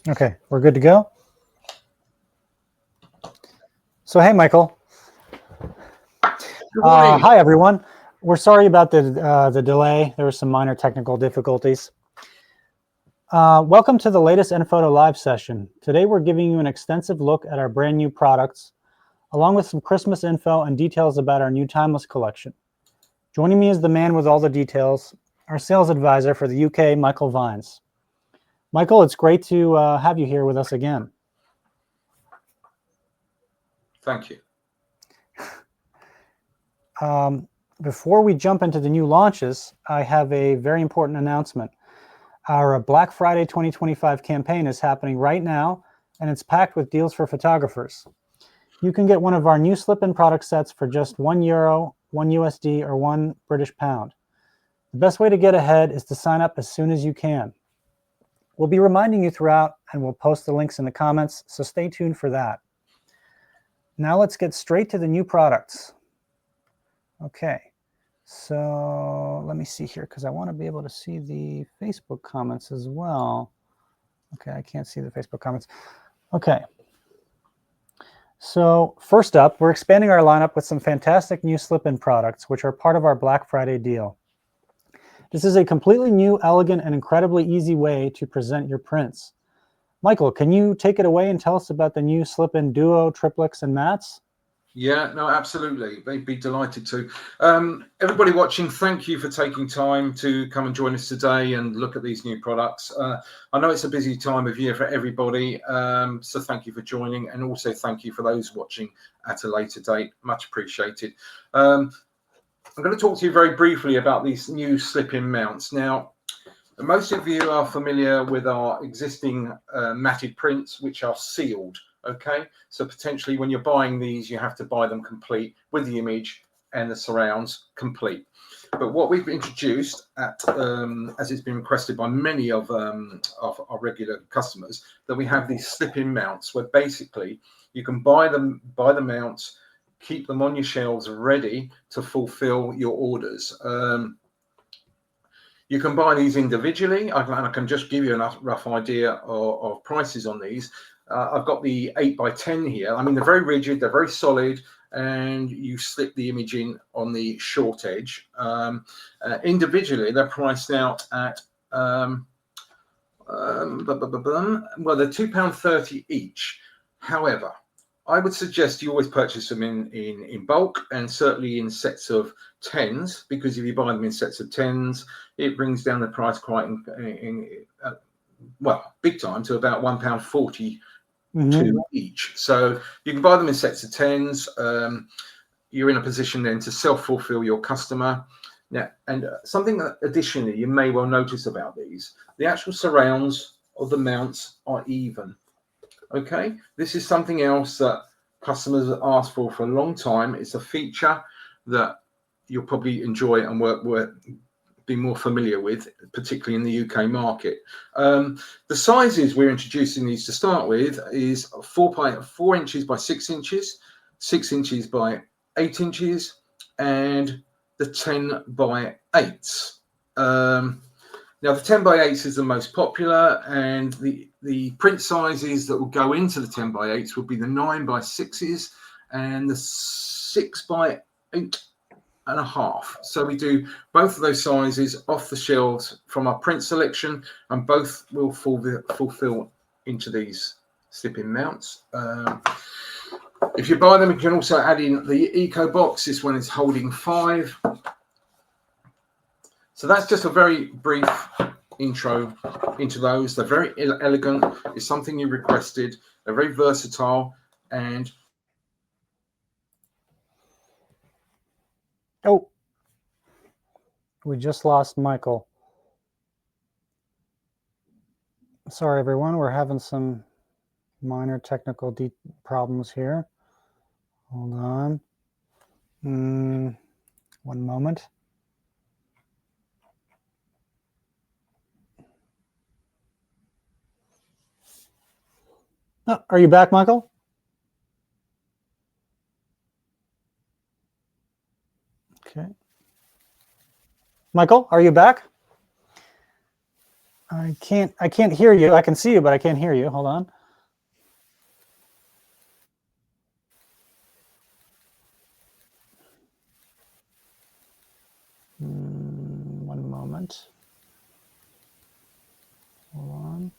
Okay, we're good to go. So, hey, Michael. Good morning. Hi, everyone. We're sorry about the delay. There were some minor technical difficulties. Welcome to the latest nPhoto live session. Today, we're giving you an extensive look at our brand new products, along with some Christmas info and details about our new Timeless collection. Joining me is the man with all the details, our sales advisor for the UK, Michael Vines. Michael, it's great to have you here with us again. Thank you. Before we jump into the new launches, I have a very important announcement. Our Black Friday 2025 campaign is happening right now, and it's packed with deals for photographers. You can get one of our new slip-in product sets for just €1, 1 USD, or 1 British pound. The best way to get ahead is to sign up as soon as you can. We'll be reminding you throughout, and we'll post the links in the comments, so stay tuned for that. Now let's get straight to the new products. Okay, so let me see here because I want to be able to see the Facebook comments as well. Okay, I can't see the Facebook comments. Okay, so first up, we're expanding our lineup with some fantastic new slip-in products, which are part of our Black Friday deal. This is a completely new, elegant, and incredibly easy way to present your prints. Michael, can you take it away and tell us about the new slip-in duo, triplex, and mats? Yeah, no, absolutely. They'd be delighted to. Everybody watching, thank you for taking time to come and join us today and look at these new products. I know it's a busy time of year for everybody, so thank you for joining, and also thank you for those watching at a later date. Much appreciated. I'm going to talk to you very briefly about these new slip-in mounts. Now, most of you are familiar with our existing matted prints, which are sealed. Okay, so potentially when you're buying these, you have to buy them complete with the image and the surrounds complete. But what we've introduced, as it's been requested by many of our regular customers, that we have these slip-in mounts where basically you can buy the mounts, keep them on your shelves ready to fulfill your orders. You can buy these individually. I can just give you a rough idea of prices on these. I've got the 8x10 here. I mean, they're very rigid, they're very solid, and you slip the image in on the short edge. Individually, they're priced out at, well, they're £2.30 each. However, I would suggest you always purchase them in bulk, and certainly in sets of 10s, because if you buy them in sets of 10s, it brings down the price quite well, big time, to about £1.40 each. So you can buy them in sets of 10s. You're in a position then to self-fulfill your customer. Now, and something that additionally you may well notice about these, the actual surrounds of the mounts are even. Okay, this is something else that customers have asked for a long time. It's a feature that you'll probably enjoy and be more familiar with, particularly in the UK market. The sizes we're introducing these to start with is 4 inches by 6 inches, 6 inches by 8 inches, and the 10 by 8s. Now, the 10 by 8s is the most popular, and the print sizes that will go into the 10 by 8s will be the 9 by 6s and the 6 by 8.5. So we do both of those sizes off the shelves from our print selection, and both will fulfill into these slip-in mounts. If you buy them, you can also add in the Eco Box. This one is holding 5. So that's just a very brief intro into those. They're very elegant. It's something you requested. They're very versatile. And oh, we just lost Michael. Sorry, everyone. We're having some minor technical problems here. Hold on. 1 moment. Oh, are you back, Michael? Okay. Michael, are you back? I can't hear you. I can see you, but I can't hear you. Hold on. One moment. Hold on.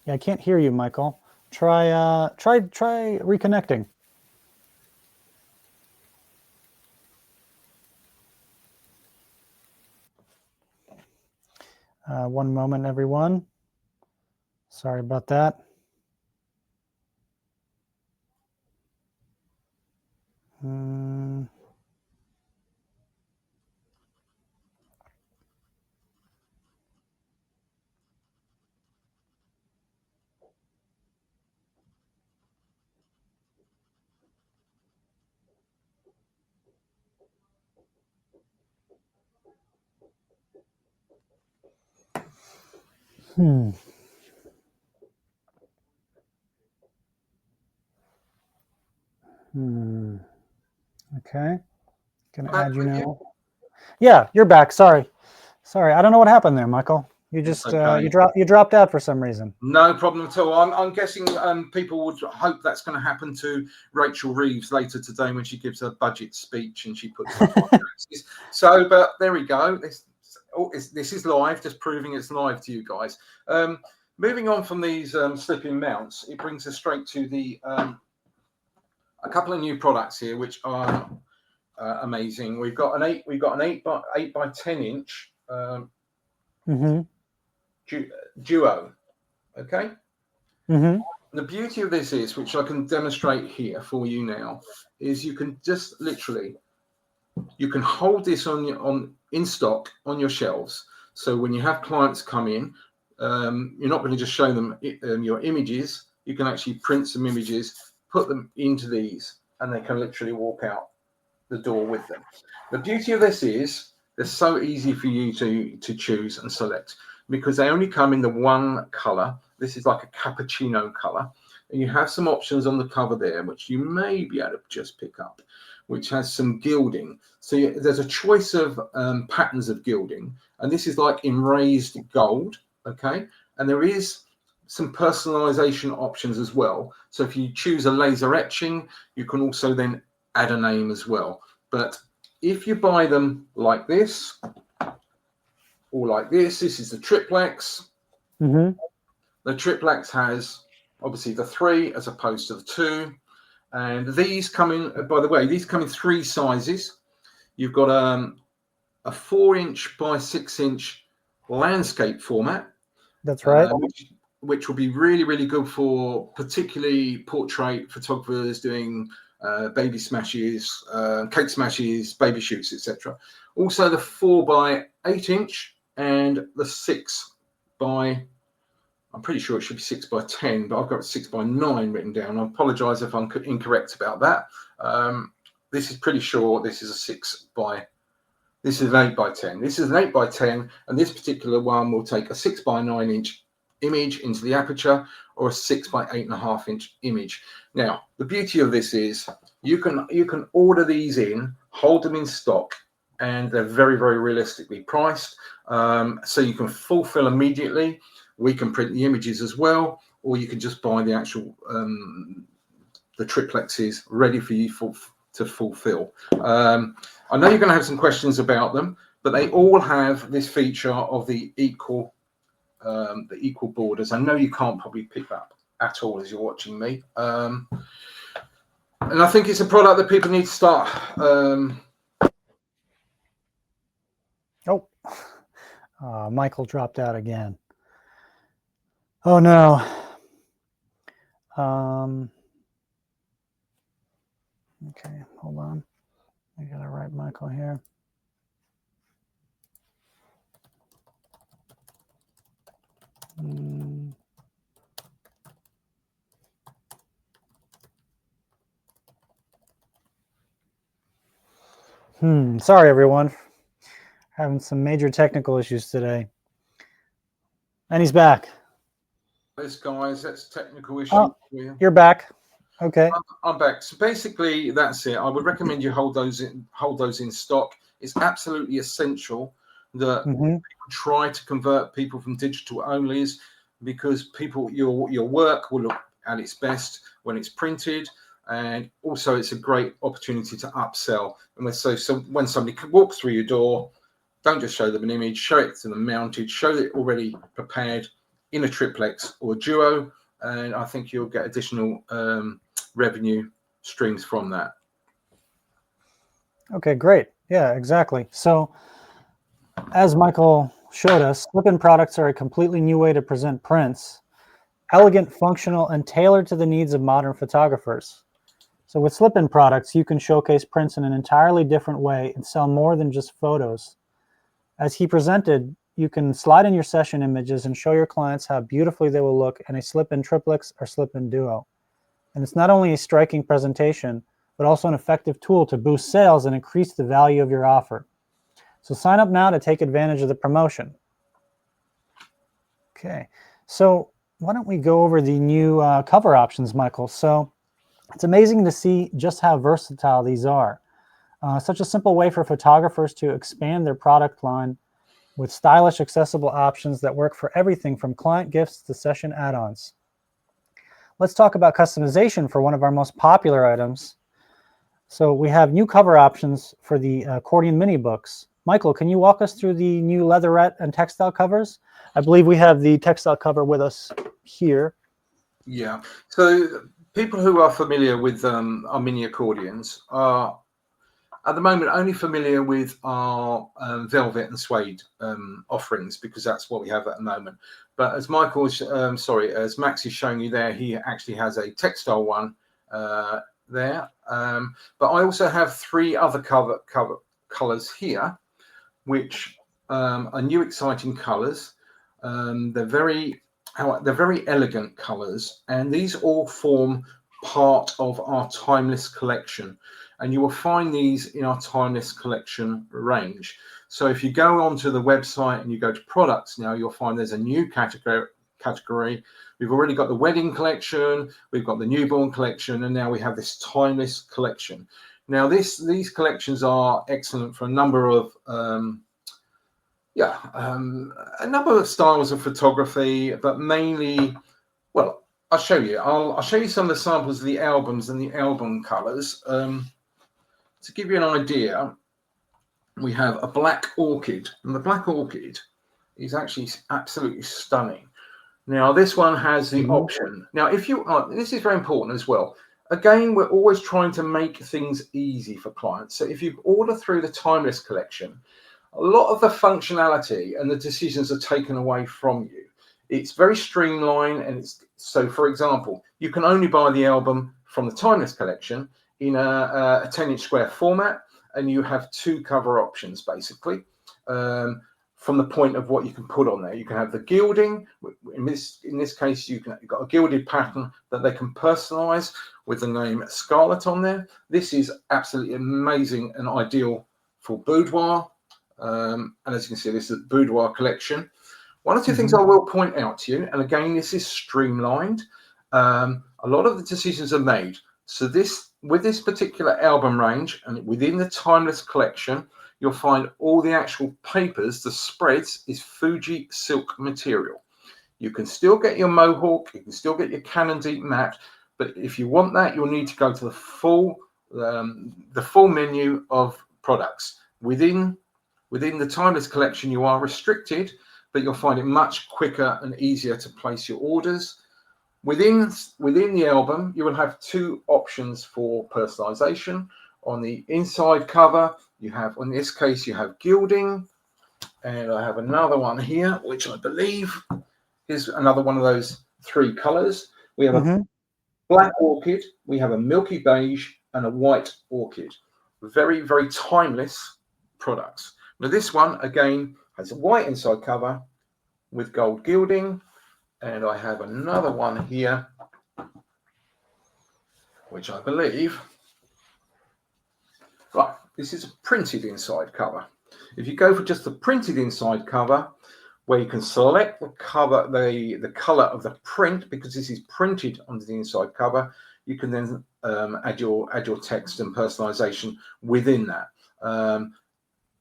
Yeah, I can't hear you, Michael. Try reconnecting. One moment, everyone. Sorry about that. Okay. Gonna Back add you with now. Yeah, you're back. Sorry. I don't know what happened there, Michael. You It's just okay. you dropped out for some reason. No problem at all. I'm guessing people would hope that's going to happen to Rachel Reeves later today when she gives her budget speech and she puts her finances. So, but there we go. This is live, just proving it's live to you guys. Moving on from these slipping mounts, it brings us straight to the a couple of new products here, which are amazing. We've got an 8 by 10 inch duo. Okay. The beauty of this is, which I can demonstrate here for you now, is you can just literally, you can hold this in stock on your shelves. So when you have clients come in, you're not going to just show them your images. You can actually print some images, put them into these, and they can literally walk out the door with them. The beauty of this is they're so easy for you to choose and select because they only come in the one color. This is like a cappuccino color, and you have some options on the cover there which you may be able to just pick up, which has some gilding. So there's a choice of patterns of gilding, and this is like in raised gold. Okay, and there is some personalization options as well. So if you choose a laser etching, you can also then add a name as well. But if you buy them like this or like this is the triplex. The triplex has obviously the 3 as opposed to the 2, and these come in, by the way, these come in 3 sizes. You've got a 4-inch by 6-inch landscape format. That's right. Which will be really, really good for particularly portrait photographers doing baby smashes, cake smashes, baby shoots, etc. Also the 4 by 8 inch and the 6 by, I'm pretty sure it should be 6 by 10, but I've got 6 by 9 written down. I apologize if I'm incorrect about that. This is pretty sure this is a 6 by, this is an 8 by 10. This is an 8 by 10, and this particular one will take a 6 by 9 inch image into the aperture or a 6 by 8.5 inch image. Now, the beauty of this is you can order these in, hold them in stock, and they're very, very realistically priced. So you can fulfill immediately. We can print the images as well, or you can just buy the actual the triplexes ready for you to fulfill. I know you're going to have some questions about them, but they all have this feature of the equal borders. I know you can't probably pick that up at all as you're watching me, and I think it's a product that people need to start. Michael dropped out again. Oh no. Okay, hold on. I gotta write Michael here. Sorry, everyone. Having some major technical issues today. And he's back. This, guys, that's technical issue. Oh, you're back. Okay. I'm back. So basically, that's it. I would recommend you hold those in stock. It's absolutely essential that Mm-hmm. try to convert people from digital onlys, because your work will look at its best when it's printed, and also it's a great opportunity to upsell. And so when somebody walks through your door, don't just show them an image, show it to them mounted, show it already prepared in a triplex or a duo, and I think you'll get additional revenue streams from that. Okay, great. Yeah, exactly. So as Michael showed us, slip-in products are a completely new way to present prints, elegant, functional, and tailored to the needs of modern photographers. So with slip-in products, you can showcase prints in an entirely different way and sell more than just photos. As he presented, you can slide in your session images and show your clients how beautifully they will look in a slip-in triplex or slip-in duo. And it's not only a striking presentation, but also an effective tool to boost sales and increase the value of your offer. So sign up now to take advantage of the promotion. Okay, so why don't we go over the new cover options, Michael? So it's amazing to see just how versatile these are. Such a simple way for photographers to expand their product line with stylish, accessible options that work for everything from client gifts to session add-ons. Let's talk about customization for one of our most popular items. So we have new cover options for the Accordion Mini Books. Michael, can you walk us through the new leatherette and textile covers? I believe we have the textile cover with us here. Yeah. So people who are familiar with our mini accordions are at the moment only familiar with our velvet and suede offerings, because that's what we have at the moment. But as as Max is showing you there, he actually has a textile one there. But I also have 3 other cover colors here, which are new, exciting colors. They're very elegant colors, and these all form part of our timeless collection, and you will find these in our timeless collection range. So if you go onto the website and you go to products now, you'll find there's a new category. We've already got the wedding collection, we've got the newborn collection, and now we have this timeless collection. Now these collections are excellent for a number of styles of photography, but mainly, well, I'll show you. I'll show you some of the samples of the albums and the album colors. To give you an idea, we have a black orchid, and the black orchid is actually absolutely stunning. Now, this one has the option. Now, if you are, this is very important as well. Again, we're always trying to make things easy for clients. So if you order through the Timeless collection, a lot of the functionality and the decisions are taken away from you. It's very streamlined, and so, for example, you can only buy the album from the Timeless collection in a 10-inch square format, and you have 2 cover options basically. From the point of what you can put on there, you can have the gilding. In this case, you've got a gilded pattern that they can personalize with the name Scarlet on there. This is absolutely amazing and ideal for boudoir. And as you can see, this is the boudoir collection. One or two things I will point out to you, and again, this is streamlined. A lot of the decisions are made. So with this particular album range, and within the Timeless collection, you'll find all the actual papers, the spreads, is Fuji silk material. You can still get your Mohawk, you can still get your Canon Deep Matte, but if you want that, you'll need to go to the full menu of products. Within the Timeless collection, you are restricted, but you'll find it much quicker and easier to place your orders. Within the album, you will have 2 options for personalization. On the inside cover, you have, in this case, you have gilding, and I have another one here, which I believe is another one of those 3 colors. We have a black orchid, we have a milky beige, and a white orchid. Very, very timeless products. Now this one, again, has a white inside cover with gold gilding, and I have another one here, which I believe, right, this is a printed inside cover. If you go for just the printed inside cover, where you can select the cover, the color of the print, because this is printed onto the inside cover, you can then add your text and personalization within that.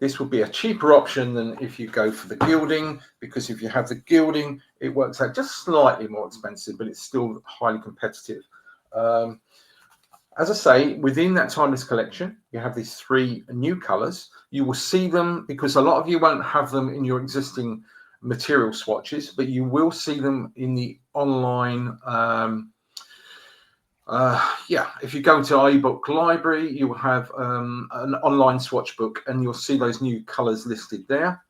this would be a cheaper option than if you go for the gilding, because if you have the gilding, it works out just slightly more expensive, but it's still highly competitive. As I say, within that timeless collection, you have these 3 new colors. You will see them because a lot of you won't have them in your existing material swatches, but you will see them in the online. If you go to our ebook library, you will have an online swatch book, and you'll see those new colors listed there.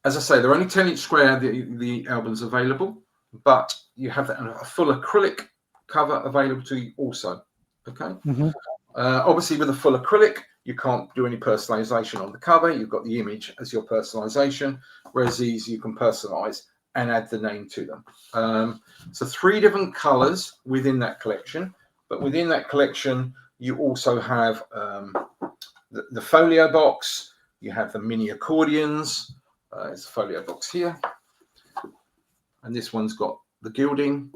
As I say, they're only 10-inch square, the albums available, but you have a full acrylic cover available to you also. Okay. Obviously, with a full acrylic, you can't do any personalization on the cover. You've got the image as your personalization, whereas these you can personalize and add the name to them. So 3 different colors within that collection, but within that collection, you also have the folio box. You have the mini accordions. It's a folio box here, and this one's got the gilding.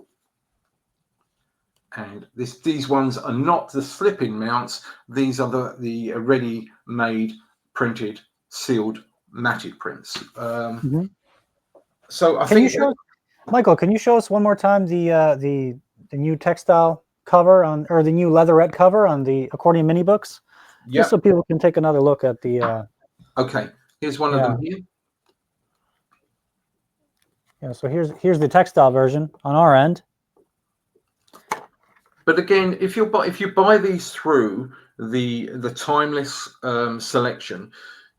And these ones are not the slip-in mounts. These are the ready-made, printed, sealed, matted prints. So I think, Michael, can you show us one more time the new textile cover on, or the new leatherette cover on the Accordion Mini Books? Yeah. Just so people can take another look at the. Okay, here's one of them here. Yeah. So here's the textile version on our end. But again, if you buy these through the timeless selection,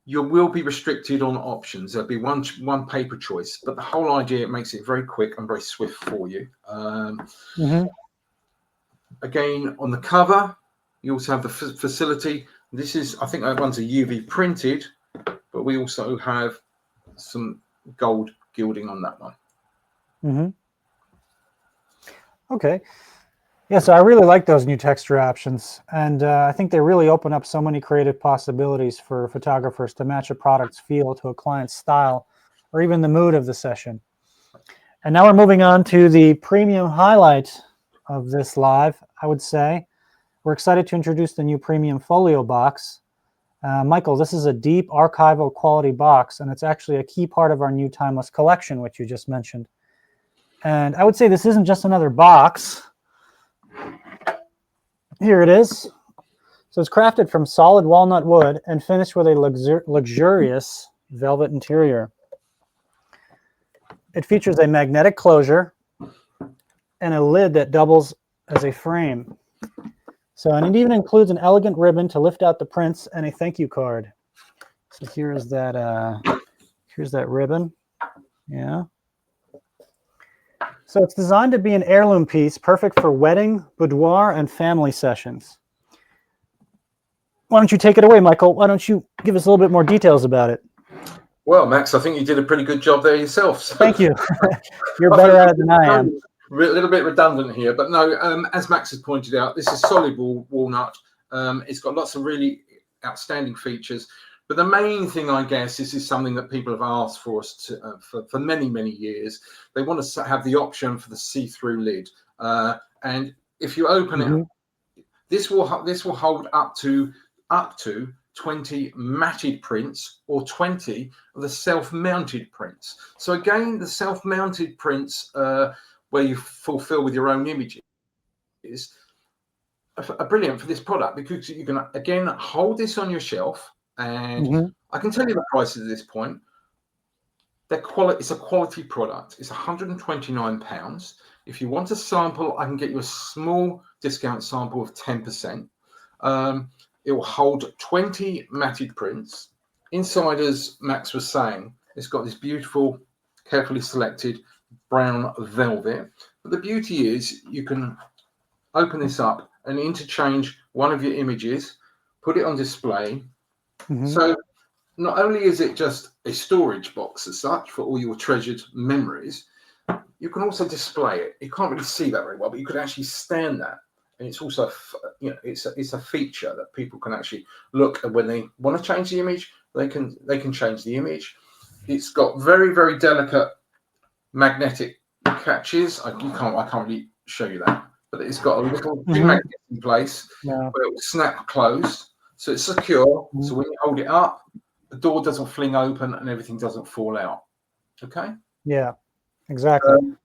you will be restricted on options. There'll be one paper choice, but the whole idea, it makes it very quick and very swift for you. Again, on the cover, you also have the facility. This is, I think that one's a UV printed, but we also have some gold gilding on that one. Okay. Yeah, so I really like those new texture options, and I think they really open up so many creative possibilities for photographers to match a product's feel to a client's style or even the mood of the session. And now we're moving on to the premium highlight of this live, I would say. We're excited to introduce the new Premium Folio Box. Michael, this is a deep archival quality box, and it's actually a key part of our new Timeless collection, which you just mentioned. And I would say this isn't just another box. Here it is. So it's crafted from solid walnut wood and finished with a luxurious velvet interior. It features a magnetic closure and a lid that doubles as a frame. So, and it even includes an elegant ribbon to lift out the prints and a thank you card. So here's that ribbon. Yeah. So it's designed to be an heirloom piece, perfect for wedding, boudoir, and family sessions. Why don't you take it away, Michael? Why don't you give us a little bit more details about it? Well, Max, I think you did a pretty good job there yourself. So. Thank you. You're better at it than I am. A little bit redundant here, but no, as Max has pointed out, this is solid walnut. It's got lots of really outstanding features. But the main thing, I guess, this is something that people have asked for us to, for many, many years. They want to have the option for the see-through lid. And if you open it, this will hold up to 20 matted prints or 20 of the self-mounted prints. So again, the self-mounted prints where you fulfill with your own images are brilliant for this product, because you can, again, hold this on your shelf. And I can tell you the prices at this point. It's a quality product. It's £129. If you want a sample, I can get you a small discount sample of 10%. It will hold 20 matted prints. Inside, as Max was saying, it's got this beautiful, carefully selected brown velvet. But the beauty is you can open this up and interchange one of your images, put it on display. So not only is it just a storage box as such for all your treasured memories, you can also display it. You can't really see that very well, but you could actually stand that. And it's also, it's a feature that people can actually look at when they want to change the image. They can change the image. It's got very, very delicate magnetic catches. I can't really show you that, but it's got a little magnet in place where it will snap closed. So it's secure. Mhm. So when you hold it up, the door doesn't fling open and everything doesn't fall out. Okay. Yeah, exactly.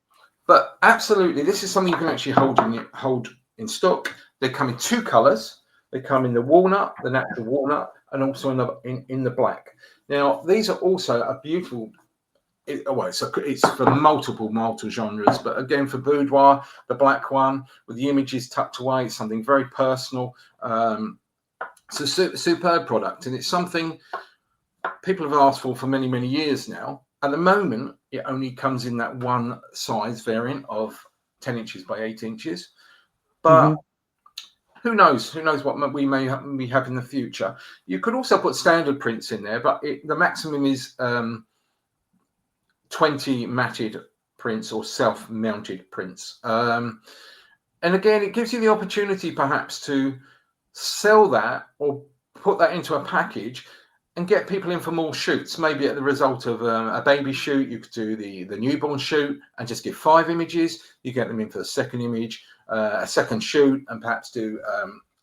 But absolutely, this is something you can actually hold in stock. They come in two colors. They come in the walnut, the natural walnut, and also in the black. Now, these are also a beautiful. It's for multiple genres, but again for boudoir, the black one with the images tucked away, it's something very personal. It's a superb product, and it's something people have asked for many years now. At the moment, it only comes in that one size variant of 10 inches by 8 inches, but who knows? Who knows what we may have in the future? You could also put standard prints in there, but the maximum is 20 matted prints or self-mounted prints. And again, it gives you the opportunity perhaps to sell that or put that into a package and get people in for more shoots. Maybe at the result of a baby shoot, you could do the newborn shoot and just give 5 images. You get them in for the second image, a second shoot, and perhaps do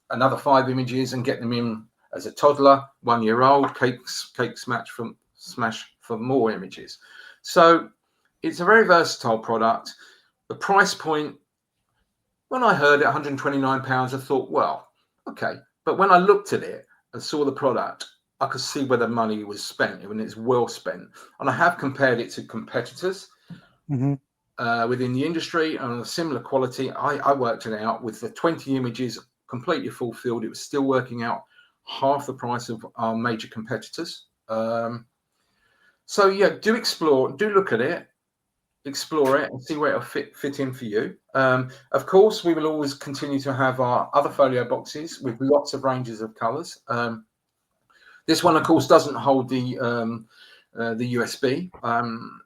another 5 images and get them in as a toddler, 1-year-old, cake smash for more images. So it's a very versatile product. The price point, when I heard it, £129, I thought, well, okay. But when I looked at it and saw the product, I could see where the money was spent, and it's well spent. And I have compared it to competitors within the industry and a similar quality. I worked it out with the 20 images completely fulfilled. It was still working out half the price of our major competitors. So yeah, do look at it, explore it, and see where it'll fit in for you. Of course, we will always continue to have our other folio boxes with lots of ranges of colours. This one, of course, doesn't hold the USB.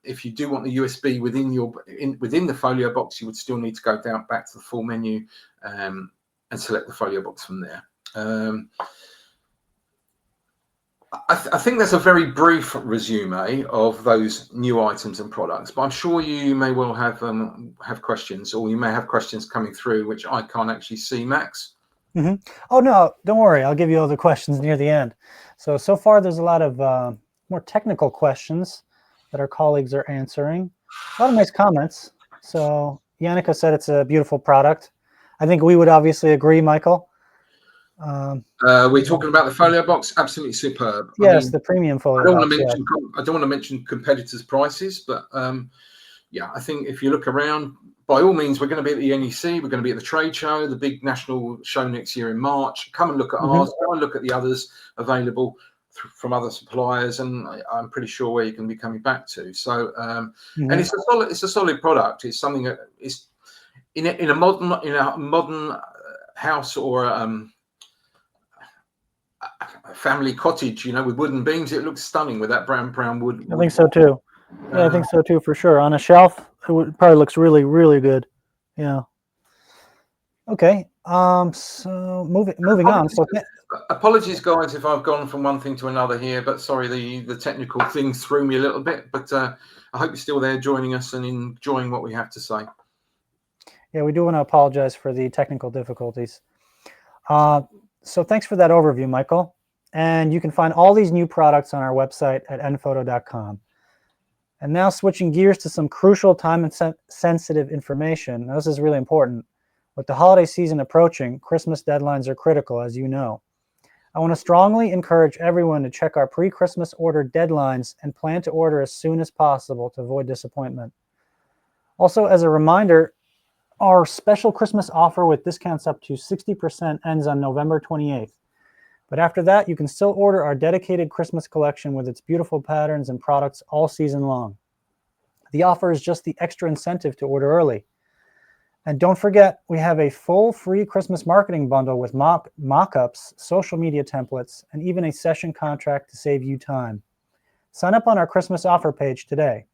If you do want the USB within the folio box, you would still need to go back to the full menu and select the folio box from there. I think that's a very brief resume of those new items and products, but I'm sure you may well have questions, or you may have questions coming through which I can't actually see, Max. Oh, no, don't worry. I'll give you all the questions near the end. So far, there's a lot of more technical questions that our colleagues are answering. A lot of nice comments. So Yannicka said it's a beautiful product. I think we would obviously agree, Michael. We're talking about the folio box, absolutely superb. Yes, I mean, the Premium Folio Box. I don't want to mention competitors' prices, but yeah, I think if you look around, by all means, we're going to be at the NEC, we're going to be at the trade show, the big national show next year in March. Come and look at ours, go and look at the others available from other suppliers, and I'm pretty sure where you can be coming back to. So, and it's a solid product. It's something that is in a modern house or a family cottage, with wooden beams. It looks stunning with that brown wood. I think so too. Yeah, I think so too, for sure. On a shelf, it probably looks really good. Yeah. Okay. So moving on. So apologies, guys, if I've gone from one thing to another here, but sorry, the technical thing threw me a little bit. But I hope you're still there, joining us and enjoying what we have to say. Yeah, we do want to apologize for the technical difficulties. So thanks for that overview, Michael. And you can find all these new products on our website at nPhoto.com. And now switching gears to some crucial time and sensitive information. Now, this is really important. With the holiday season approaching, Christmas deadlines are critical, as you know. I want to strongly encourage everyone to check our pre-Christmas order deadlines and plan to order as soon as possible to avoid disappointment. Also, as a reminder, our special Christmas offer with discounts up to 60% ends on November 28th. But after that, you can still order our dedicated Christmas collection with its beautiful patterns and products all season long. The offer is just the extra incentive to order early. And don't forget, we have a full free Christmas marketing bundle with mock-ups, social media templates, and even a session contract to save you time. Sign up on our Christmas offer page today.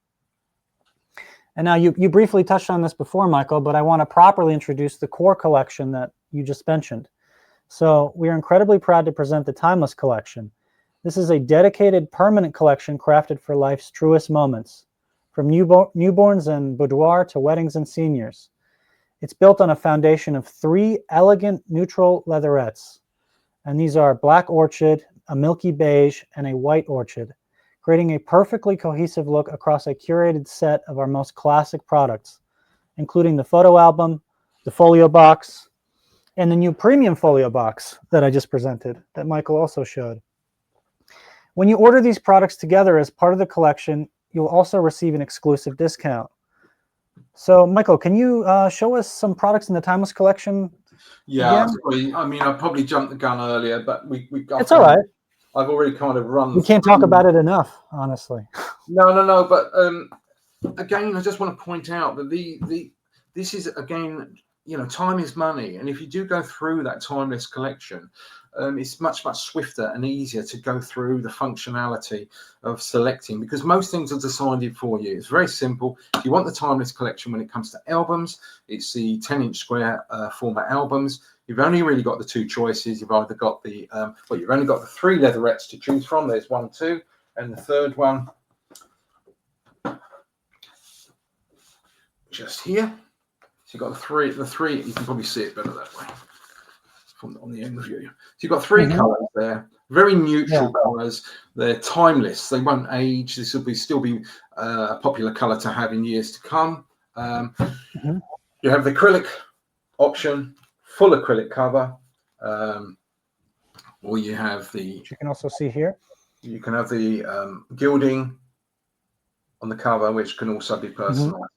And now you briefly touched on this before, Michael, but I want to properly introduce the core collection that you just mentioned. So we are incredibly proud to present the Timeless Collection. This is a dedicated permanent collection crafted for life's truest moments, from newborns and boudoir to weddings and seniors. It's built on a foundation of 3 elegant neutral leatherettes. And these are Black Orchid, a Milky Beige, and a White Orchid, creating a perfectly cohesive look across a curated set of our most classic products, including the photo album, the folio box, and the new Premium Folio Box that I just presented, that Michael also showed. When you order these products together as part of the collection, you'll also receive an exclusive discount. So, Michael, can you show us some products in the Timeless collection? Yeah, sorry. I mean, I probably jumped the gun earlier, but It's all right. I've already kind of run. We can't talk about it enough, honestly. No. But again, I just want to point out that this is, again, time is money, and if you do go through that Timeless collection, it's much swifter and easier to go through the functionality of selecting, because most things are decided for you. It's very simple. If you want the Timeless collection when it comes to albums, it's the 10-inch square format albums. You've only really got the two choices. You've either got the you've only got the 3 leatherettes to choose from. There's 1, 2, and the third one just here. So you've got the three. You can probably see it better that way from on the end view. So you've got 3 colors there, very neutral colors. They're timeless. They won't age. This will still be a popular color to have in years to come. You have the acrylic option, full acrylic cover, or you have the. Which you can also see here. You can have the gilding on the cover, which can also be personalized.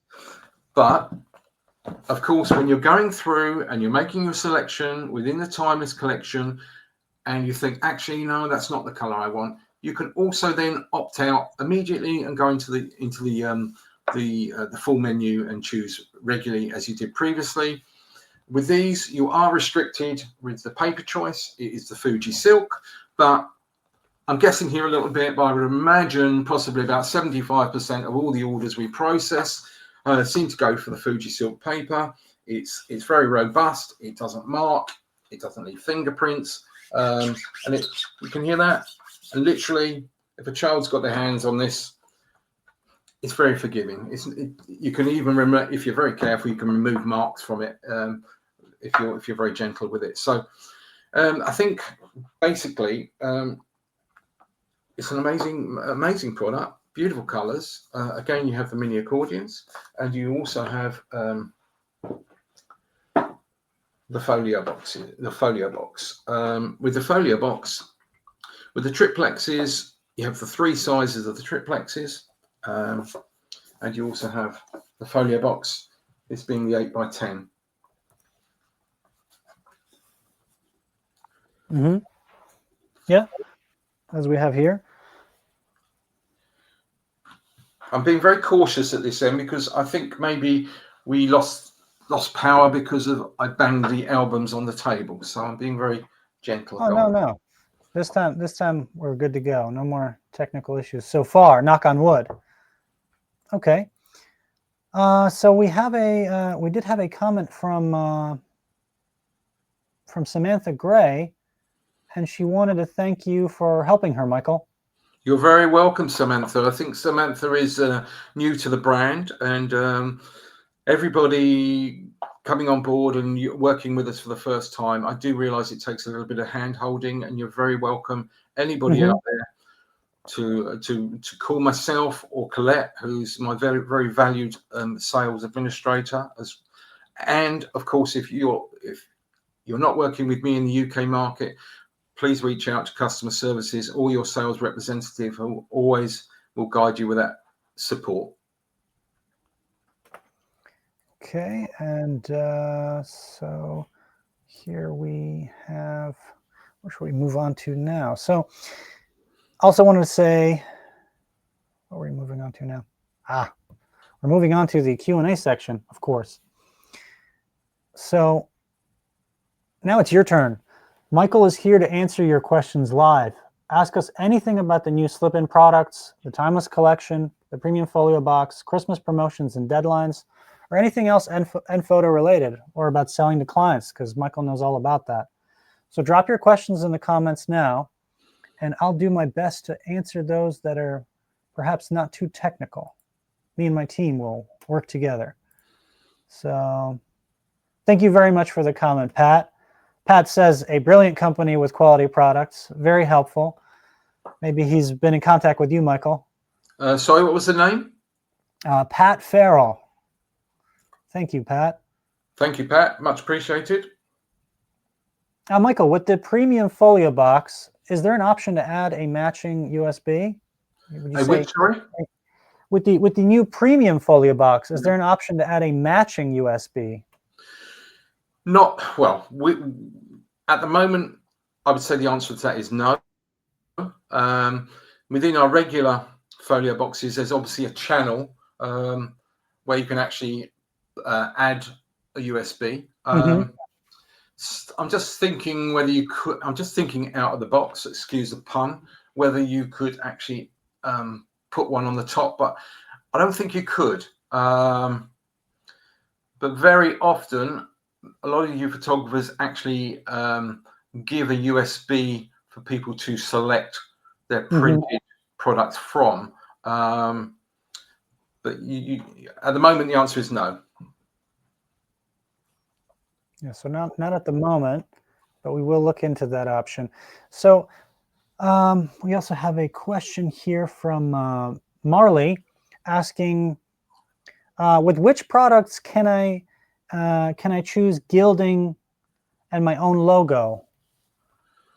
But of course, when you're going through and you're making your selection within the Timeless collection, and you think, actually, no, that's not the color I want, you can also then opt out immediately and go into the full menu and choose regularly as you did previously. With these, you are restricted with the paper choice. It is the Fuji Silk, but I'm guessing here a little bit, but I would imagine possibly about 75% of all the orders we process seem to go for the Fuji Silk paper. It's very robust. It doesn't mark. It doesn't leave fingerprints. And you can hear that. And literally, if a child's got their hands on this, it's very forgiving. You can even remove, if you're very careful, you can remove marks from it if you're very gentle with it. So I think basically it's an amazing product. Beautiful colors. Again, you have the mini accordions, and you also have the folio box. With the folio box, with the triplexes, you have the 3 sizes of the triplexes, and you also have the folio box, this being the 8x10. Yeah, as we have here. I'm being very cautious at this end because I think maybe we lost power because I banged the albums on the table. So I'm being very gentle. Oh, no. This time we're good to go. No more technical issues so far. Knock on wood. Okay. So we did have a comment from Samantha Gray, and she wanted to thank you for helping her, Michael. You're very welcome, Samantha. I think Samantha is new to the brand, and everybody coming on board and working with us for the first time, I do realize it takes a little bit of hand holding, and you're very welcome. Anybody out there to call myself or Colette, who's my very, very valued sales administrator, and of course, if you're not working with me in the UK market, please reach out to customer services or your sales representative, who always will guide you with that support. Okay, and so here we have, where should we move on to now? So also wanted to say, what are we moving on to now? We're moving on to the Q&A section, of course. So now it's your turn. Michael is here to answer your questions live. Ask us anything about the new slip-in products, the Timeless collection, the Premium Folio Box, Christmas promotions and deadlines, or anything else nPhoto related, or about selling to clients, because Michael knows all about that. So drop your questions in the comments now, and I'll do my best to answer those that are perhaps not too technical. Me and my team will work together. So thank you very much for the comment, Pat. Pat says a brilliant company with quality products, very helpful. Maybe he's been in contact with you, Michael. Sorry, what was the name? Pat Farrell. Thank you, Pat. Thank you, Pat. Much appreciated. Michael, with the Premium Folio Box, is there an option to add a matching USB? Would you say, Which, sorry? With the new Premium Folio Box, is there an option to add a matching USB? Not well. At the moment, I would say the answer to that is no. Within our regular folio boxes, there's obviously a channel where you can actually add a USB. I'm just thinking whether you could. I'm just thinking out of the box. Excuse the pun. Whether you could actually put one on the top, but I don't think you could. But very often, a lot of you photographers actually give a USB for people to select their printed products from. But at the moment, the answer is no. Yeah, so not at the moment, but we will look into that option. So we also have a question here from Marley asking, with which products can I choose gilding and my own logo?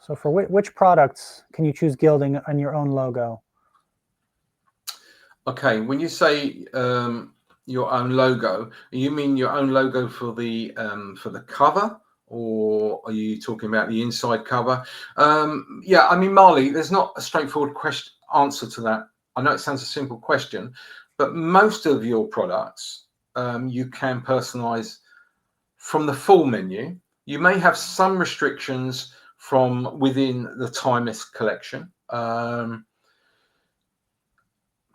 So for which products can you choose gilding and your own logo? Okay, when you say your own logo, you mean your own logo for the cover, or are you talking about the inside cover? Yeah, I mean, Marley, there's not a straightforward answer to that. I know it sounds a simple question, but most of your products you can personalize from the full menu. You may have some restrictions from within the Timeless collection.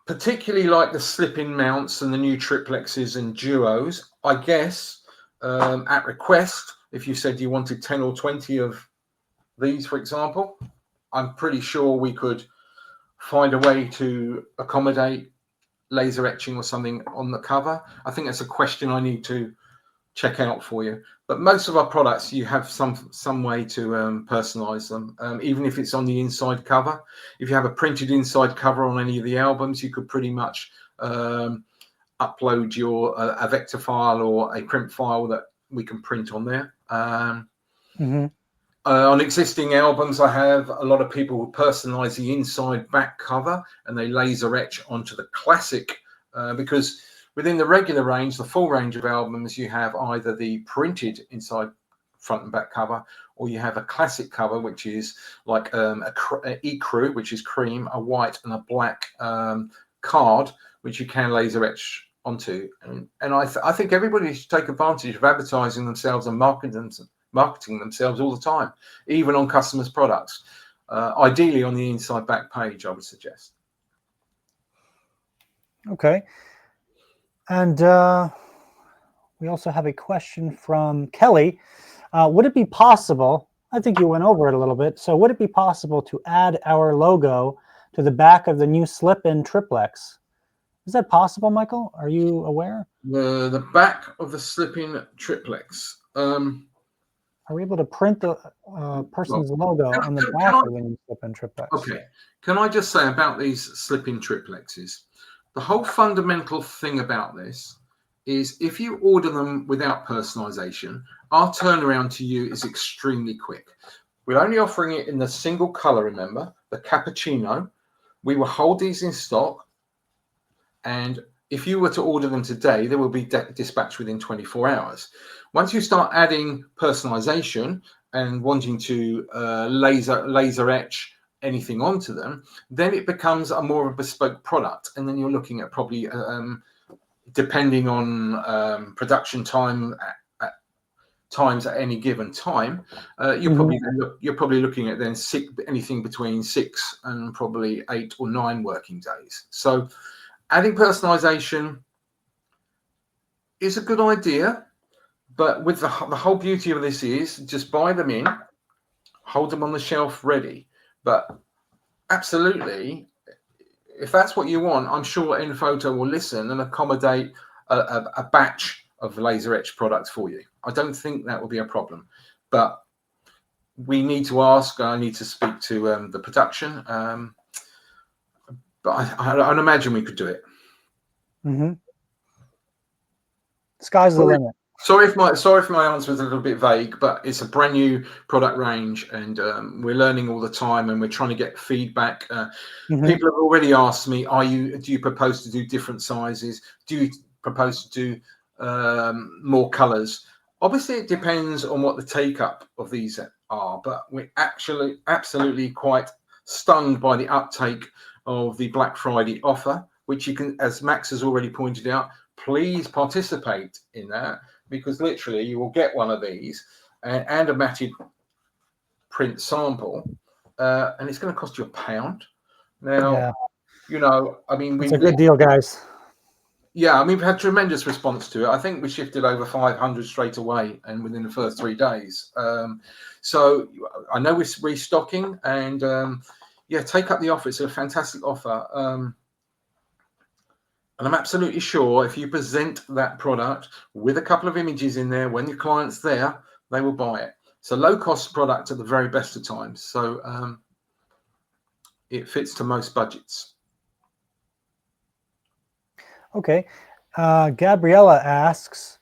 Particularly like the slip-in mounts and the new triplexes and duos, I guess, at request, if you said you wanted 10 or 20 of these, for example, I'm pretty sure we could find a way to accommodate laser etching or something on the cover. I think that's a question I need to check out for you. But most of our products, you have some way to personalize them, even if it's on the inside cover. If you have a printed inside cover on any of the albums, you could pretty much upload your a vector file or a print file that we can print on there. On existing albums, I have a lot of people who personalize the inside back cover and they laser etch onto the classic because within the regular range, the full range of albums, you have either the printed inside front and back cover, or you have a classic cover, which is like a ecru, which is cream, a white and a black card, which you can laser etch onto. And I think everybody should take advantage of advertising themselves and marketing themselves all the time, even on customers' products. Ideally on the inside back page, I would suggest. Okay. And we also have a question from Kelly. Would it be possible, I think you went over it a little bit, so would it be possible to add our logo to the back of the new slip-in triplex? Is that possible, Michael? Are you aware? The back of the slip-in triplex. Are we able to print the person's logo on the back of the new slip-in triplex? Okay. Can I just say about these slip-in triplexes? The whole fundamental thing about this is if you order them without personalization, our turnaround to you is extremely quick. We're only offering it in the single color, remember, the cappuccino. We will hold these in stock. And if you were to order them today, they will be dispatched within 24 hours. Once you start adding personalization and wanting to laser etch anything onto them, then it becomes a more of a bespoke product. And then you're looking at probably, depending on production times at any given time, you're probably looking at then anything between 6 and probably 8 or 9 working days. So adding personalization is a good idea, but with the whole beauty of this is just buy them in, hold them on the shelf ready. But absolutely, if that's what you want, I'm sure nPhoto will listen and accommodate a batch of laser etch products for you. I don't think that will be a problem. But we need to ask. I need to speak to the production, but I'd imagine we could do it. Mm-hmm. Sky's the limit. Sorry if my answer was a little bit vague, but it's a brand new product range, and we're learning all the time, and we're trying to get feedback. Mm-hmm. People have already asked me, do you propose to do different sizes? Do you propose to do more colors? Obviously, it depends on what the take up of these are, but we're actually absolutely quite stunned by the uptake of the Black Friday offer, which you can, as Max has already pointed out, please participate in that, because literally you will get one of these and a matted print sample, and it's going to cost you £1. Now, Yeah, you know, I mean, it's a good deal, guys. Yeah, I mean, we've had tremendous response to it. I think we shifted over 500 straight away, and within the first 3 days. So I know we're restocking, and yeah, take up the offer. It's a fantastic offer. And I'm absolutely sure if you present that product with a couple of images in there, when your client's there, they will buy it. It's a low-cost product at the very best of times. So it fits to most budgets. Okay. Gabriella asks,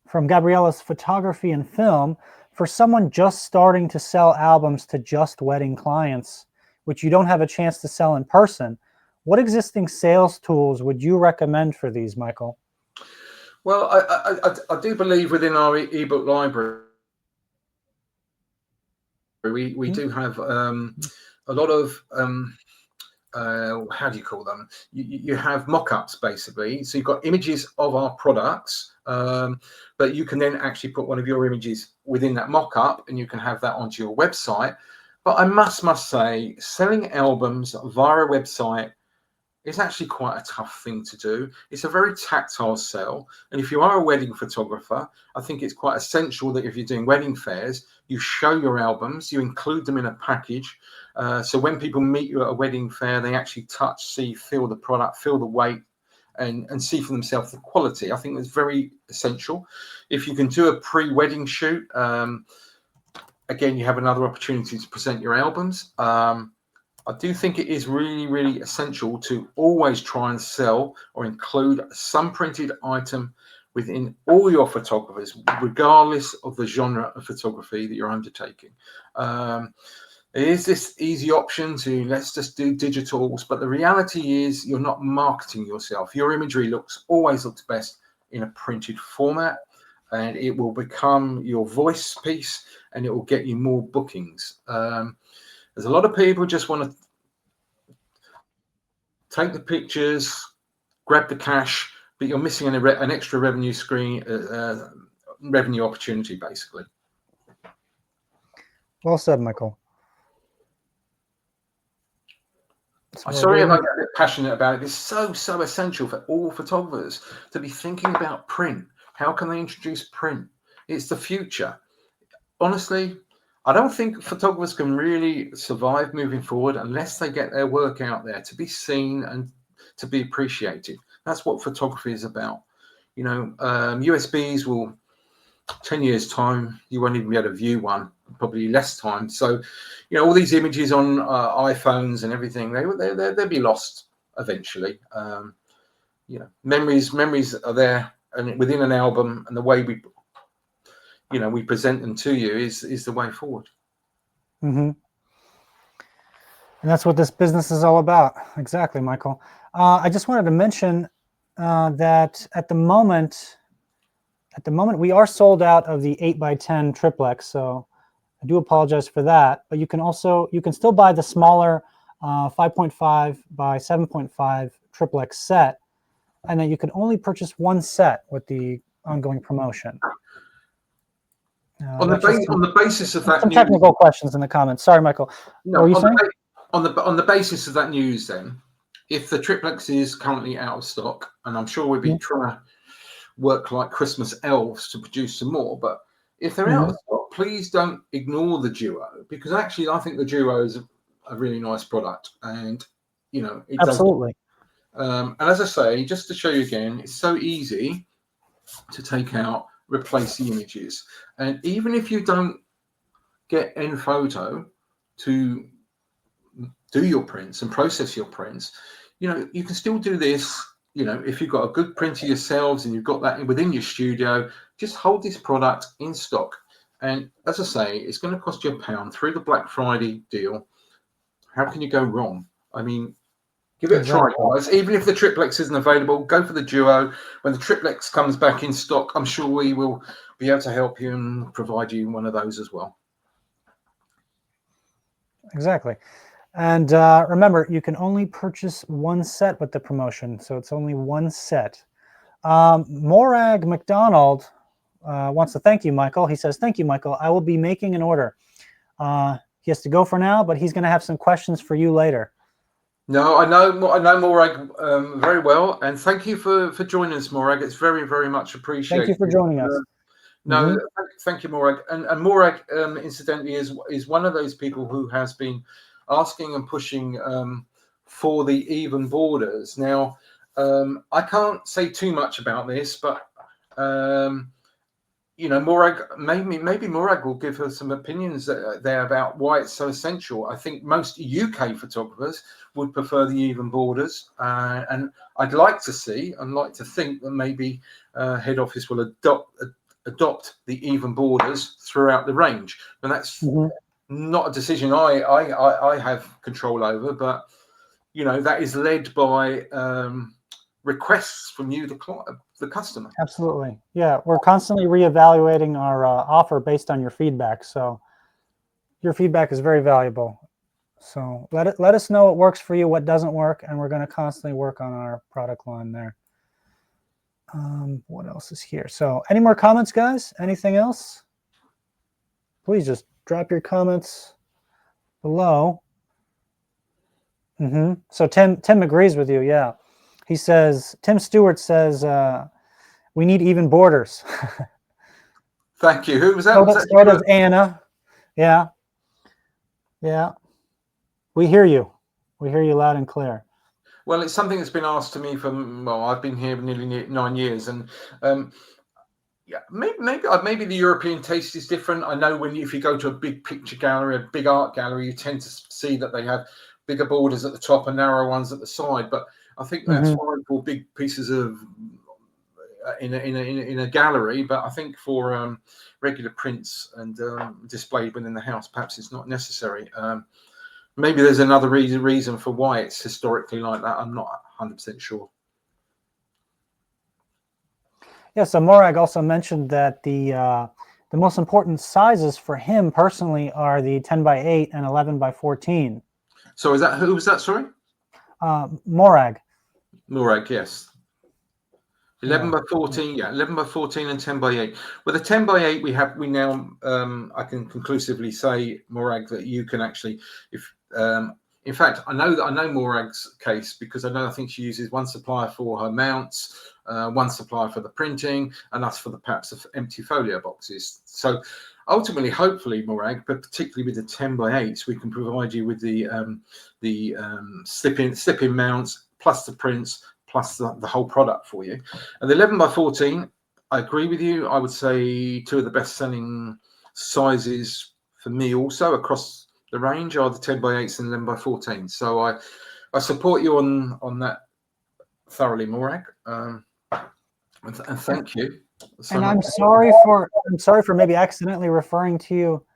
from Gabriella's Photography and Film, for someone just starting to sell albums to just wedding clients, which you don't have a chance to sell in person, what existing sales tools would you recommend for these, Michael? Well, I do believe within our ebook library, we do have a lot of how do you call them? You have mock-ups, basically. So you've got images of our products, but you can then actually put one of your images within that mock-up, and you can have that onto your website. But I must say, selling albums via a website is actually quite a tough thing to do. It's a very tactile sell. And if you are a wedding photographer, I think it's quite essential that if you're doing wedding fairs, you show your albums, you include them in a package. So when people meet you at a wedding fair, they actually touch, see, feel the product, feel the weight, and see for themselves the quality. I think that's very essential. If you can do a pre-wedding shoot, again, you have another opportunity to present your albums. I do think it is really, really essential to always try and sell or include some printed item within all your photographers, regardless of the genre of photography that you're undertaking. There is this easy option to let's just do digitals, but the reality is you're not marketing yourself. Your imagery always looks best in a printed format, and it will become your voice piece, and it will get you more bookings. There's a lot of people just want to take the pictures, grab the cash, but you're missing an extra revenue revenue opportunity, basically. Well said, Michael. I'm sorry if I get a bit passionate about it. It's so essential for all photographers to be thinking about print. How can they introduce print? It's the future. Honestly, I don't think photographers can really survive moving forward unless they get their work out there to be seen and to be appreciated. That's what photography is about. You know, USBs will, 10 years time, you won't even be able to view one, probably less time. So, you know, all these images on iPhones and everything, they'll be lost eventually. You know, memories are there, and within an album, and the way we present them to you is the way forward. Mm-hmm. And that's what this business is all about. Exactly, Michael. I just wanted to mention that at the moment we are sold out of the 8x10 triplex. So I do apologize for that. But you can still buy the smaller 5.5 by 7.5 triplex set, and then you can only purchase one set with the ongoing promotion. On the basis of that some news, technical questions in the comments. Sorry, Michael. No, what were you saying? On the basis of that news, then, if the triplex is currently out of stock, and I'm sure we'll be trying to work like Christmas elves to produce some more, but if they're out of stock, please don't ignore the Duo, because actually I think the Duo is a really nice product, and you know it Absolutely. And as I say, just to show you again, it's so easy to take out, replace the images, and even if you don't get nPhoto to do your prints and process your prints, you can still do this. If you've got a good printer yourselves and you've got that within your studio, just hold this product in stock. And as I say, it's going to cost you £1 through the Black Friday deal. How can you go wrong? I mean, give it a try, guys. Even if the triplex isn't available, go for the duo. When the triplex comes back in stock, I'm sure we will be able to help you and provide you one of those as well. Exactly. And remember, you can only purchase one set with the promotion, so it's only one set. Morag McDonald wants to thank you, Michael. He says, "Thank you, Michael. I will be making an order." He has to go for now, but he's going to have some questions for you later. No, I know Morag very well, and thank you for joining us, Morag. It's very, very much appreciated. Thank you for joining us. No, thank you, Morag. And Morag, incidentally, is one of those people who has been asking and pushing for the even borders. Now, I can't say too much about this, but Morag, maybe Morag will give us some opinions there about why it's so essential. I think most UK photographers would prefer the even borders, and I'd like to see and like to think that maybe head office will adopt the even borders throughout the range. And that's not a decision I have control over, but that is led by requests from you, the customer. Absolutely. Yeah, we're constantly reevaluating our offer based on your feedback. So your feedback is very valuable. So let us know what works for you, what doesn't work, and we're going to constantly work on our product line there. What else is here? So any more comments, guys? Anything else? Please just drop your comments below. So Tim agrees with you. Yeah. He says, Tim Stewart says, we need even borders. Thank you. Who was that? So does Anna. Yeah. Yeah. We hear you. We hear you loud and clear. Well, it's something that's been asked to me I've been here nearly 9 years, and yeah, maybe the European taste is different. I know if you go to a big picture gallery, a big art gallery, you tend to see that they have bigger borders at the top and narrow ones at the side. But I think that's fine for big pieces of in a gallery. But I think for regular prints and displayed within the house, perhaps it's not necessary. Maybe there's another reason for why it's historically like that. I'm not 100% sure. Yeah, so Morag also mentioned that the most important sizes for him personally are the 10x8 and 11x14. So who was that? Sorry, Morag. Morag, yes. 11x14, yeah, 11x14 and 10x8. With the 10x8, we now I can conclusively say, Morag, that you can actually, in fact, I know Morag's case because I think she uses one supplier for her mounts, one supplier for the printing, and us for perhaps the empty folio boxes. So ultimately, hopefully, Morag, but particularly with the 10x8s, we can provide you with the slip-in mounts plus the prints plus the whole product for you. And the 11x14, I agree with you. I would say two of the best-selling sizes for me also across the range are the 10x8s and 11x14. So I support you on that thoroughly, Morag. And thank you. And I'm sorry for maybe accidentally referring to you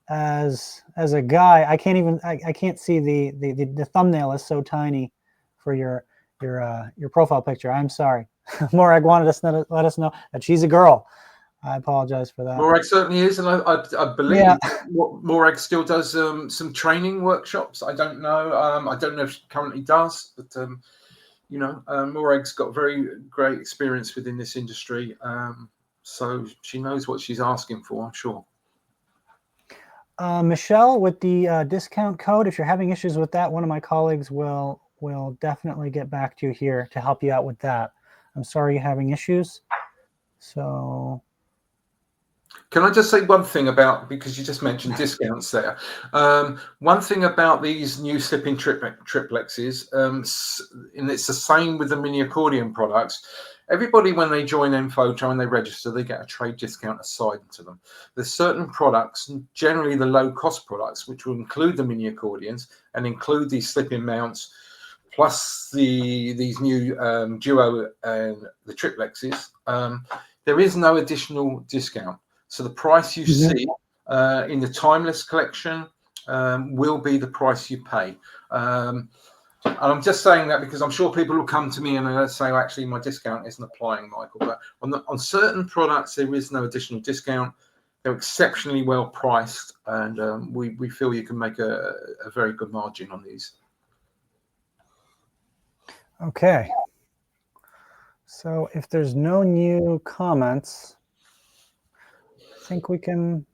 as a guy. I can't see the thumbnail is so tiny for your profile picture. I'm sorry. Morag wanted us to let us know that she's a girl. I apologize for that. Morag certainly is, and I believe Morag still does some training workshops. I don't know. I don't know if she currently does, but Morag's got very great experience within this industry, so she knows what she's asking for, I'm sure. Michelle, with the discount code, if you're having issues with that, one of my colleagues will definitely get back to you here to help you out with that. I'm sorry you're having issues. So Can I just say one thing about, because you just mentioned discounts there. One thing about these new slipping triplexes, and it's the same with the mini accordion products. Everybody, when they join nPhoto and they register, they get a trade discount assigned to them. There's certain products, generally the low-cost products, which will include the mini accordions and include these slipping mounts, plus these new duo and the triplexes. There is no additional discount. So the price you see in the Timeless collection will be the price you pay. And I'm just saying that because I'm sure people will come to me and they'll say, oh, actually, my discount isn't applying, Michael. But on certain products, there is no additional discount. They're exceptionally well priced, and we feel you can make a very good margin on these. Okay. So if there's no new comments, I think we can.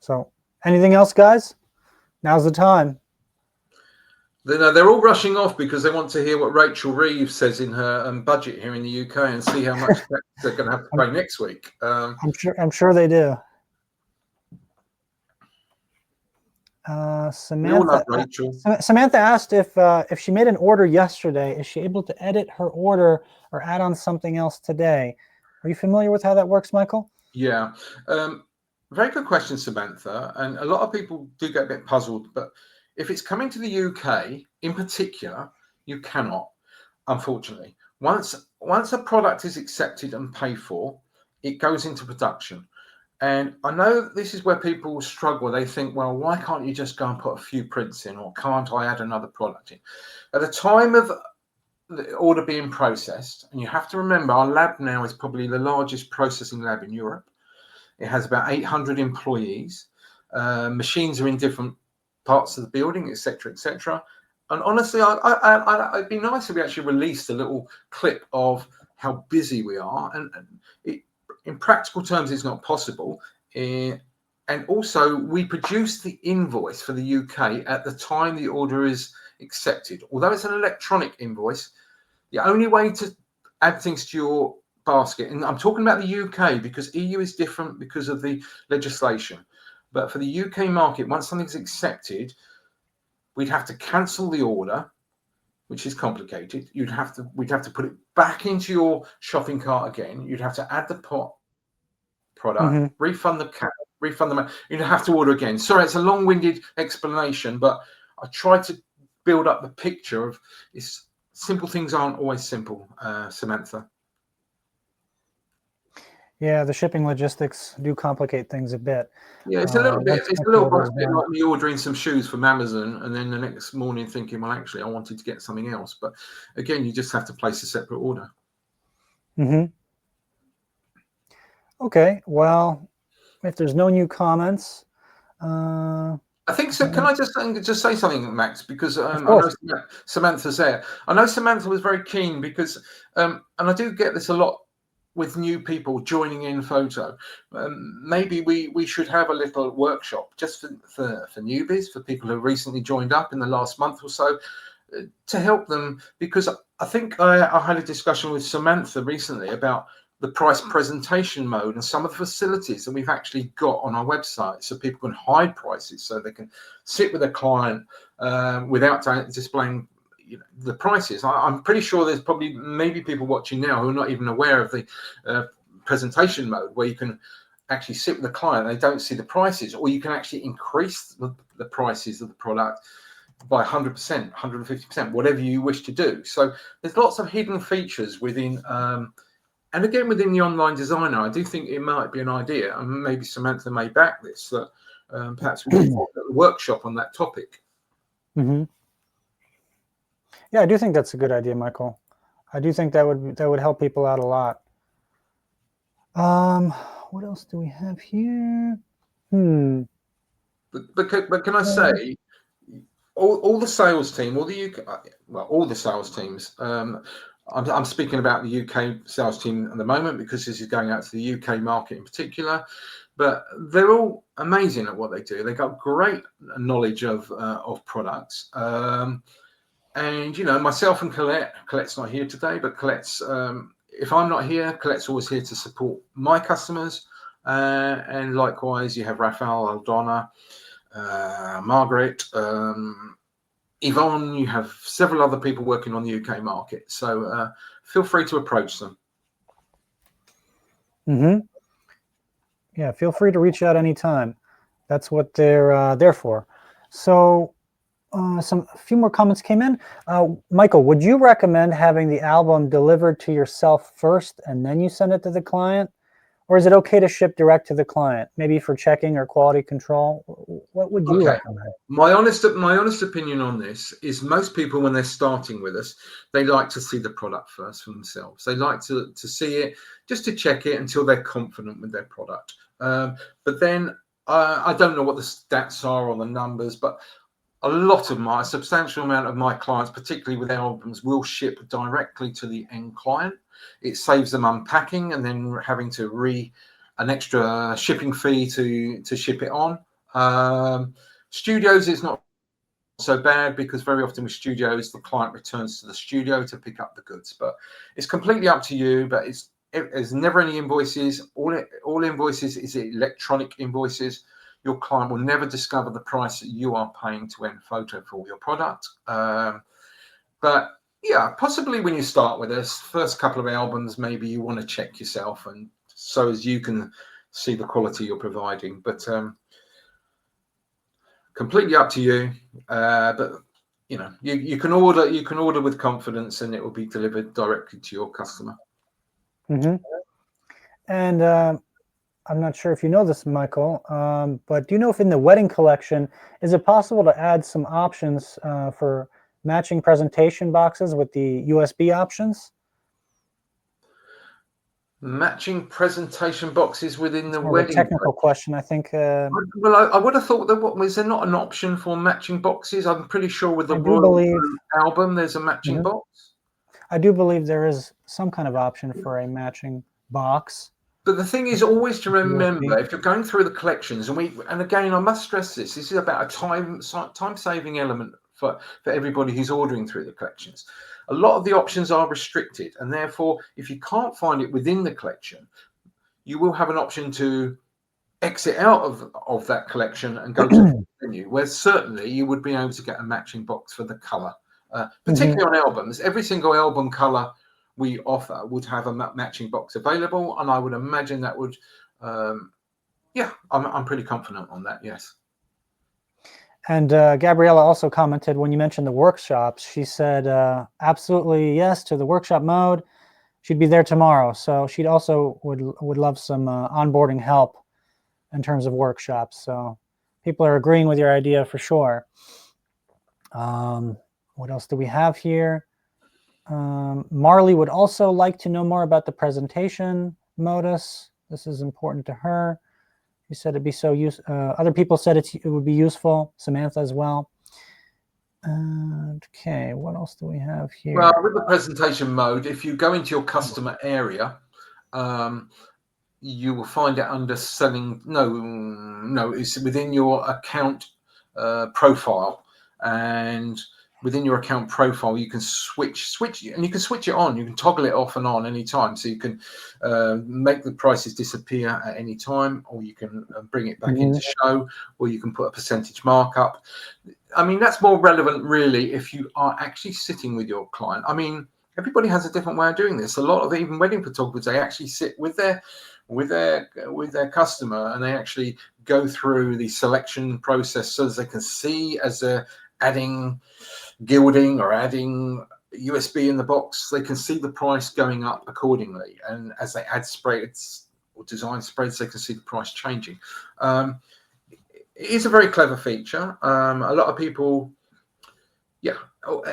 So anything else, guys? Now's the time. They're all rushing off because they want to hear what Rachel Reeves says in her budget here in the UK and see how much they're going to have to pay next week. I'm sure they do. Samantha asked if she made an order yesterday, is she able to edit her order or add on something else today? Are you familiar with how that works, Michael? Yeah. Very good question, Samantha. And a lot of people do get a bit puzzled, but if it's coming to the UK in particular, you cannot, unfortunately. Once a product is accepted and paid for, it goes into production. And I know this is where people struggle. They think, well, why can't you just go and put a few prints in, or can't I add another product in? At the time of the order being processed, and you have to remember, our lab now is probably the largest processing lab in Europe. It has about 800 employees. Machines are in different parts of the building, etc., etc. And honestly, it'd be nice if we actually released a little clip of how busy we are. And in practical terms, it's not possible. And also, we produce the invoice for the UK at the time the order is accepted. Although it's an electronic invoice, the only way to add things to your basket, and I'm talking about the UK because EU is different because of the legislation. But for the UK market, once something's accepted, we'd have to cancel the order, which is complicated. We'd have to put it back into your shopping cart again. You'd have to add the product, refund the money. You'd have to order again. Sorry, it's a long-winded explanation, but I tried to build up the picture of it's simple things aren't always simple, Samantha. Yeah, the shipping logistics do complicate things a bit. Yeah, it's a little bit. It's a little bit like me ordering some shoes from Amazon, and then the next morning thinking, well, actually, I wanted to get something else. But again, you just have to place a separate order. Okay. Well, if there's no new comments, I think so. Can I just say something, Max? Because I know Samantha's there. I know Samantha was very keen because, and I do get this a lot with new people joining nPhoto. Maybe we should have a little workshop just for newbies, for people who recently joined up in the last month or so, to help them. Because I think I had a discussion with Samantha recently about the price presentation mode and some of the facilities that we've actually got on our website, so people can hide prices, so they can sit with a client without displaying the prices. I'm pretty sure there's probably maybe people watching now who are not even aware of the presentation mode, where you can actually sit with the client and they don't see the prices, or you can actually increase the prices of the product by 100%, 150%, whatever you wish to do. So there's lots of hidden features within and again, within the online designer, I do think it might be an idea, and maybe Samantha may back this, that perhaps we could have a workshop on that topic. Yeah, I do think that's a good idea, Michael. I do think that would help people out a lot. What else do we have here? But can I say, all the sales team, all the sales teams. I'm speaking about the UK sales team at the moment because this is going out to the UK market in particular. But they're all amazing at what they do. They've got great knowledge of products. And myself and Colette's not here today, but Colette's if I'm not here, Colette's always here to support my customers. And likewise, you have Raphael, Aldona, Margaret, Yvonne. You have several other people working on the UK market. So feel free to approach them. Yeah, feel free to reach out anytime. That's what they're there for. So a few more comments came in. Michael, would you recommend having the album delivered to yourself first and then you send it to the client? Or is it okay to ship direct to the client, maybe for checking or quality control? What would you recommend? My honest opinion on this is most people, when they're starting with us, they like to see the product first for themselves. They like to see it just to check it until they're confident with their product. But then I don't know what the stats are or the numbers, but a substantial amount of my clients, particularly with albums, will ship directly to the end client. It saves them unpacking and then having to an extra shipping fee to ship it on. Studios is not so bad because very often with studios, the client returns to the studio to pick up the goods. But it's completely up to you. But there's never any invoices. All invoices is electronic invoices. Your client will never discover the price that you are paying to nPhoto for your product. But yeah, possibly when you start with us, first couple of albums, maybe you want to check yourself, and so as you can see the quality you're providing. But completely up to you. But you know, you can order with confidence, and it will be delivered directly to your customer. And I'm not sure if you know this, Michael, but do you know if in the wedding collection, is it possible to add some options for matching presentation boxes with the USB options? Matching presentation boxes within the More wedding. of a technical question, I think. Well, I would have thought that was there not an option for matching boxes? I'm pretty sure with the Royal album, there's a matching box. I do believe there is some kind of option for a matching box. But the thing is always to remember, if you're going through the collections, and again, I must stress this is about a time-saving element for everybody who's ordering through the collections. A lot of the options are restricted, and therefore, if you can't find it within the collection, you will have an option to exit out of that collection and go to the menu, where certainly you would be able to get a matching box for the color. Particularly on albums, every single album color we offer would have a matching box available, and I would imagine that would, I'm pretty confident on that. Yes. And Gabriella also commented when you mentioned the workshops. She said absolutely yes to the workshop mode. She'd be there tomorrow, so she'd also would love some onboarding help in terms of workshops. So people are agreeing with your idea for sure. What else do we have here? Marley would also like to know more about the presentation modus. This is important to her. She said it'd be so useful. Other people said it would be useful. Samantha as well. Okay, what else do we have here? Well, with the presentation mode, if you go into your customer area, you will find it under selling. No, it's within your account profile, and within your account profile, you can switch, and you can switch it on. You can toggle it off and on anytime. So you can make the prices disappear at any time, or you can bring it back into show, or you can put a percentage markup. I mean, that's more relevant, really, if you are actually sitting with your client. I mean, everybody has a different way of doing this. A lot of even wedding photographers, they actually sit with their customer, and they actually go through the selection process so as they can see as they're adding gilding or adding USB in the box, they can see the price going up accordingly, and as they add spreads or design spreads, they can see the price changing. It is a very clever feature. A lot of people,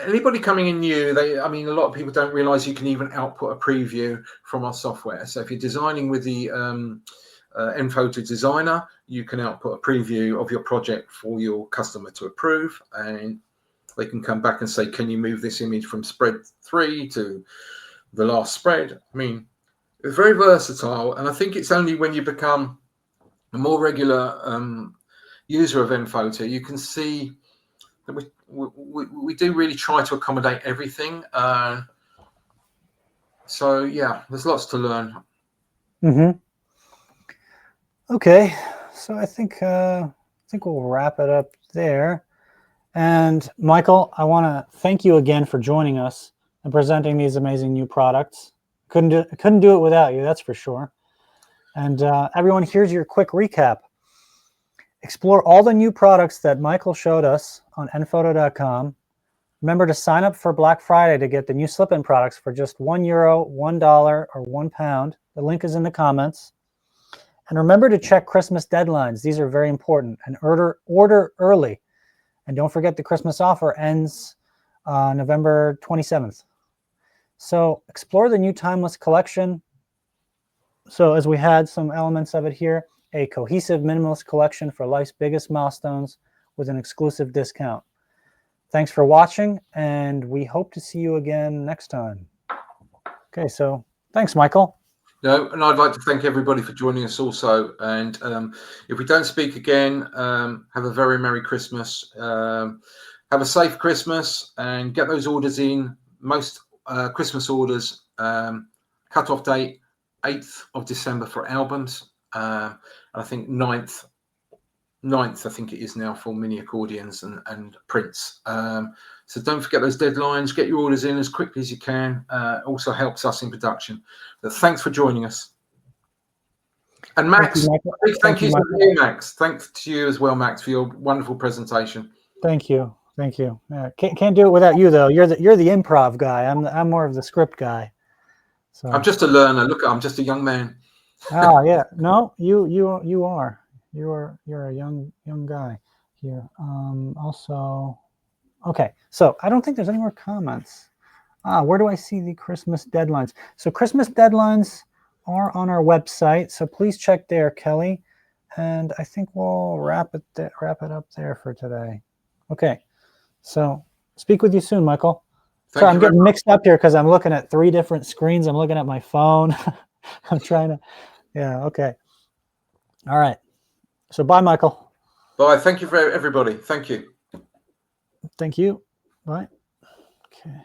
anybody coming in new, a lot of people don't realize you can even output a preview from our software. So if you're designing with the nPhoto designer, you can output a preview of your project for your customer to approve, and they can come back and say, can you move this image from spread 3 to the last spread? I mean, it's very versatile, and I think it's only when you become a more regular user of nPhoto, you can see that we do really try to accommodate everything. So yeah, there's lots to learn. Okay, so I think we'll wrap it up there. And Michael, I want to thank you again for joining us and presenting these amazing new products. Couldn't do it without you, that's for sure. And everyone, here's your quick recap. Explore all the new products that Michael showed us on nPhoto.com. Remember to sign up for Black Friday to get the new slip-in products for just €1, $1, or £1. The link is in the comments. And remember to check Christmas deadlines. These are very important. And order early. And don't forget the Christmas offer ends November 27th. So explore the new Timeless collection. So as we had some elements of it here, a cohesive minimalist collection for life's biggest milestones with an exclusive discount. Thanks for watching, and we hope to see you again next time. Okay, so thanks, Michael. No, and I'd like to thank everybody for joining us also. And if we don't speak again, have a very Merry Christmas. Have a safe Christmas and get those orders in. Most Christmas orders, cut-off date, 8th of December for albums. And I think 9th, I think it is now for mini accordions and prints. So don't forget those deadlines. Get your orders in as quickly as you can. Also helps us in production. But thanks for joining us. And Max, thank you to you, Max. Thanks to you as well, Max, for your wonderful presentation. Thank you. Can't do it without you, though. You're the improv guy. I'm more of the script guy. So I'm just a learner. Look, I'm just a young man. Oh yeah, no, you are. You're a young guy here. Also, okay. So I don't think there's any more comments. Where do I see the Christmas deadlines? So Christmas deadlines are on our website. So please check there, Kelly. And I think we'll wrap it up there for today. Okay. So speak with you soon, Michael. Sorry, I'm getting mixed up here because I'm looking at 3 different screens. I'm looking at my phone. I'm trying to. Yeah. Okay. All right. So bye, Michael. Bye. Thank you for everybody. Thank you. Thank you. Bye. Okay.